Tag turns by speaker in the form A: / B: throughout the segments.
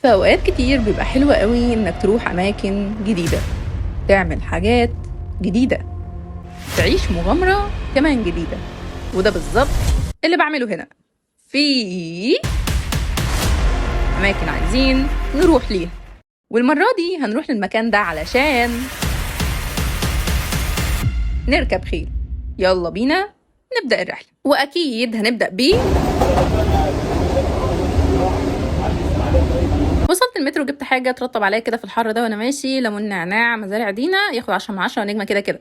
A: في أوقات كتير بيبقى حلو قوي إنك تروح أماكن جديدة، تعمل حاجات جديدة، تعيش مغامرة كمان جديدة. وده بالظبط اللي بعمله هنا في أماكن عايزين نروح ليها. والمرة دي هنروح للمكان ده علشان نركب خيل. يلا بينا نبدأ الرحلة، وأكيد هنبدأ بيه. وصلت المترو، جبت حاجة ترطب عليا كده في الحر ده وانا ماشي، ليمون نعناع مزارع دينا، ياخد 10 من 10 ونجمة كده كده.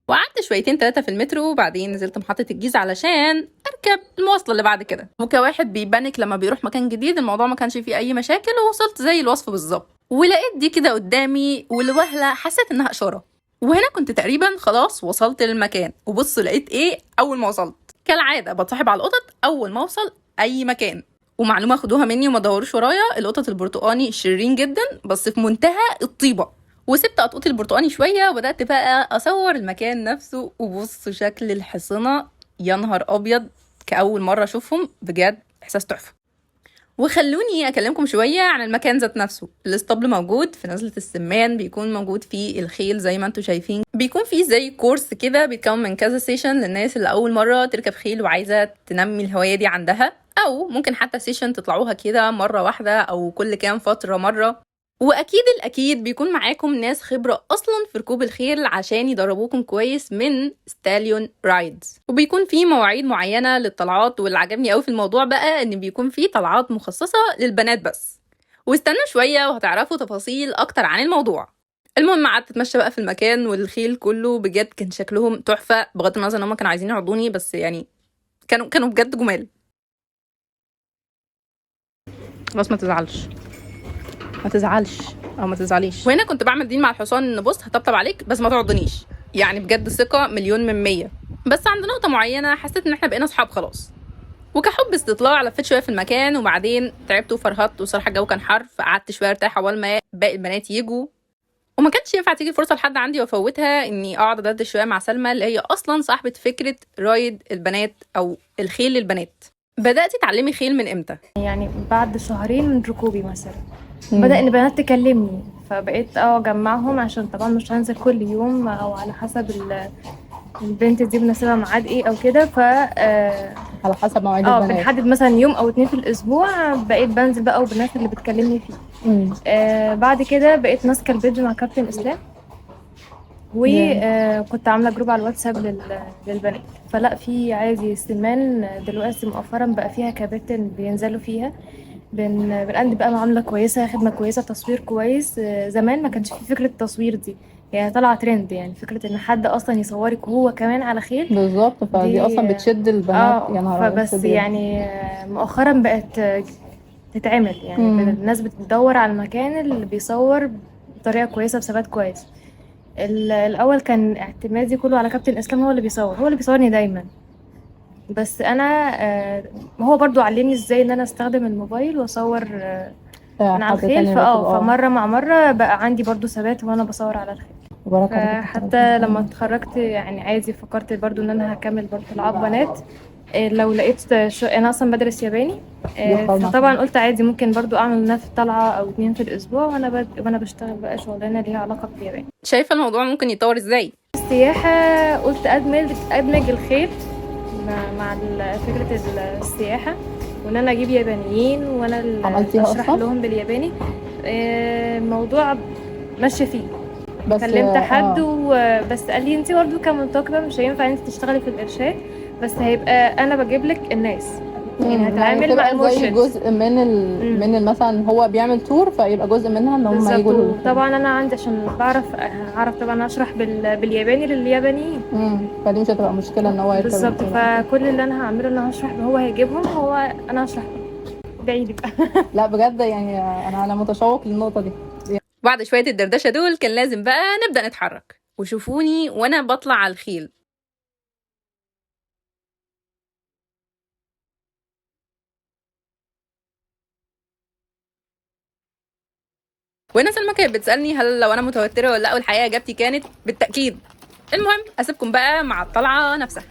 A: وقعدت شويتين 3 في المترو، وبعدين نزلت محطة الجيزة علشان اركب المواصلة اللي بعد كده. وكواحد بيبانك لما بيروح مكان جديد، الموضوع ما كانش فيه اي مشاكل، ووصلت زي الوصف بالظبط. ولقيت دي كده قدامي، والوهلة حسيت انها اشارة. وهنا كنت تقريبا خلاص وصلت للمكان. وبصوا لقيت ايه اول ما وصلت؟ كالعادة بتصاحب على القطط اول ما اوصل اي مكان. ومعلومة خدوها مني وما تدوروش ورايا، القطط البرتقاني شريرين جدا بس في منتهى الطيبة. وسبت قطوطي البرتقاني شويه، وبدات بقى اصور المكان نفسه. وبصوا شكل الحصنه، يا نهار ابيض، كاول مره اشوفهم بجد، احساس تحفه. وخلوني اكلمكم شويه عن المكان ذات نفسه. الاسطبل موجود في نزله السمان، بيكون موجود فيه الخيل زي ما انتم شايفين. بيكون فيه زي كورس كده بيتكون من كذا سيشن للناس اللي اول مره تركب خيل وعايزه تنمي الهوايه دي عندها، او ممكن حتى سيشن تطلعوها كده مره واحده او كل كام فتره مره. واكيد الاكيد بيكون معاكم ناس خبره اصلا في ركوب الخيل عشان يدربوكم كويس من ستاليون رايدز. وبيكون في مواعيد معينه للطلعات، واللي عجبني قوي في الموضوع بقى ان بيكون في طلعات مخصصه للبنات بس. واستنوا شويه وهتعرفوا تفاصيل اكتر عن الموضوع. المهم قعدت اتمشى بقى في المكان، والخيل كله بجد كان شكلهم تحفه، بغض النظر ان هم كانوا عايزين يعضوني، بس يعني كانوا بجد جمال. بس ما تزعلش، ما تزعلش او ما تزعليش. وهنا كنت بعمل دين مع الحصان ان بص هطبطب عليك بس ما تعضنيش، يعني بجد ثقه مليون من 100. بس عند نقطه معينه حسيت ان احنا بقينا اصحاب خلاص. وكحب استطلاع لفيت شويه في المكان، وبعدين تعبت وفرهدت، وصراحه الجو كان حر، فقعدت شويه ارتاح اول ما باقي البنات يجوا. وما كانش ينفع تيجي فرصه لحد عندي وافوتها اني اقعد ادردش شويه مع سلمى، اللي هي اصلا صاحبه فكره رايد البنات او الخيل للبنات. بداتي تعلمي خيل من امتى؟
B: يعني بعد شهرين من ركوبي مثلا بدأ ان بنات تكلمني، فبقيت اجمعهم عشان طبعا مش هنزل كل يوم او على حسب البنت دي بنسيبها ميعاد ايه او كده. ف
A: على حسب مواعيد البنات.
B: بنحدد مثلا يوم او 2 في الاسبوع، بقيت بنزل بقى وبالناس اللي بتكلمني فيه. بعد كده بقيت ماسكه البيج مع كابتن اسلام، وكنت عامله جروب على الواتساب للبنات. فلا في عادي استلمان دلوقتي مؤخرا بقى فيها كباتن بينزلوا فيها، بنقدم بقى معامله كويسه، خدمه كويسه، تصوير كويس. زمان ما كانش في فكره التصوير دي، يعني طالعه ترند، يعني فكره ان حد اصلا يصورك وهو كمان على خيل
A: بالظبط، فدي اصلا بتشد البنات. يا نهار ابيض،
B: فبس
A: بتشد جدا.
B: يعني مؤخرا بقت تتعمل، يعني الناس بتدور على المكان اللي بيصور بطريقه كويسه بثبات كويس. الاول كان اعتمادي كله على كابتن اسلام، هو اللي بيصور، هو اللي بيصورني دايما. بس انا هو برضو علمني ازاي ان انا استخدم الموبايل واصور من على
A: حد
B: الخيل.
A: تاني راكب.
B: فمره مع مره بقى عندي برضو ثبات وانا بصور على الخيل.
A: وبركة
B: حتى لما اتخرجت يعني عادي فكرت برضو ان انا هكمل برضو العاب بنات. لو لقيت انا اصلا بدرس ياباني، فطبعا قلت عادي ممكن برضو اعمل نفس طلعه او 2 في الاسبوع وانا بشتغل بقى شغلانه ليها علاقه باليابان.
A: شايفه الموضوع ممكن يتطور ازاي؟
B: السياحه قلت ادمج الخيل مع فكره السياحه، وان انا اجيب يابانيين وانا اللي اشرح لهم بالياباني. الموضوع ماشيه فيه.
A: بس
B: كلمت حد وبس قال لي انت برضه كمنتقبه مش هينفع انت تشتغلي في الارشاد، بس هيبقى انا بجيب لك الناس، يعني هتعامل مع المرشد
A: زي جزء من مثلا هو بيعمل تور، فيبقى جزء منها ان هم يجوا.
B: طبعا انا عندي عشان اعرف طبعا اشرح بالياباني لليابانيين.
A: فدي مش هتبقى مشكله ان هو يركب
B: بالظبط. فكل اللي انا هعمله ان انا هشرح، هو هيجيبهم، انا هشرح بعيد بقى.
A: لا بجد يعني انا متشوق للنقطه دي. بعد شويه الدردشه دول كان لازم بقى نبدا نتحرك، وشوفوني وانا بطلع على الخيل. وانا سلمى كانت بتسالني هل لو انا متوتره ولا لا، والحقيقه اجابتي كانت بالتاكيد. المهم اسيبكم بقى مع الطلعه نفسها.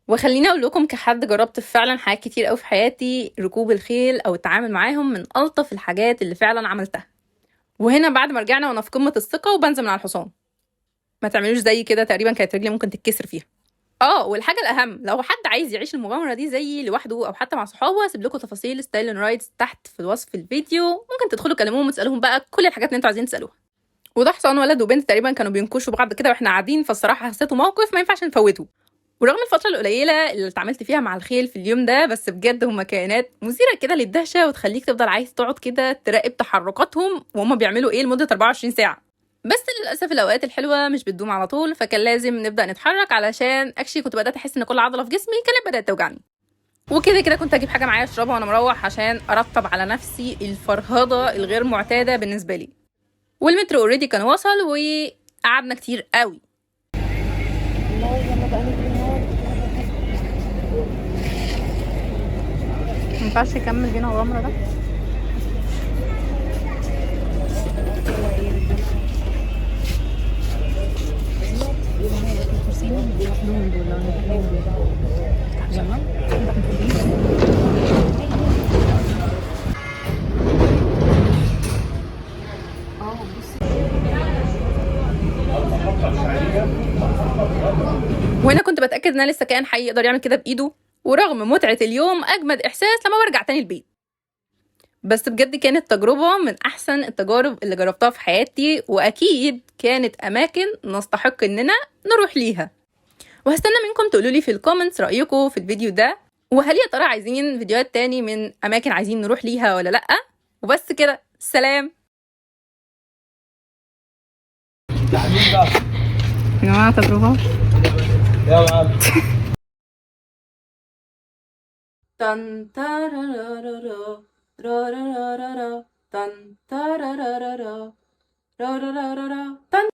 A: وخليني اقول لكم كحد جربت فعلا حاجات كتير قوي في حياتي، ركوب الخيل او التعامل معاهم من الطف الحاجات اللي فعلا عملتها. وهنا بعد ما رجعنا وانا في قمه الثقه وبنزل من على الحصان، ما تعملوش زي كده، تقريبا كانت رجلي ممكن تتكسر فيها. والحاجه الاهم، لو حد عايز يعيش المغامره دي زيي لوحده او حتى مع صحابه، هسيب لكم تفاصيل ستايل رايدز تحت في وصف الفيديو، ممكن تدخلوا كلموهم وتسالوهم بقى كل الحاجات اللي انتوا عايزين تسالوها. وده حصان ولد وبنت تقريبا كانوا بينكشوا بعض كده واحنا قاعدين، فالصراحه حسيته موقف ما ينفعش نفوته. ورغم الفتره القليله اللي اتعاملت فيها مع الخيل في اليوم ده، بس بجد هما كائنات مثيره كده للدهشه، وتخليك تفضل عايز تقعد كده تراقب تحركاتهم وهما بيعملوا ايه لمده 24 ساعه. بس للاسف الاوقات الحلوه مش بتدوم على طول، فكان لازم نبدا نتحرك، علشان اكشلي كنت بدات احس ان كل عضله في جسمي كانت بدات توجعني. وكده كده كنت اجيب حاجه معايا اشربها وانا مروح، عشان ارطب على نفسي الفرهده الغير معتاده بالنسبه لي. والمترو اوريدي كان وصل وقعدنا كتير قوي. ما ينفعش يكمل بينا الغمره ده. وهنا كنت بتاكد ان انا لسه كائن حي يقدر يعمل كده بايده، ورغم متعه اليوم اجمد احساس لما برجع تاني البيت. بس بجد كانت تجربه من احسن التجارب اللي جربتها في حياتي، واكيد كانت اماكن نستحق اننا نروح ليها. وهستنى منكم تقولوا لي في الكومنتس رايكم في الفيديو ده، وهل يا ترى عايزين فيديوهات تاني من اماكن عايزين نروح ليها ولا لا. وبس كده، سلام يا جماعه. تجربه
C: يا معلم.
A: تن تارارارا رارارارا تن تارارارا رارارارا تن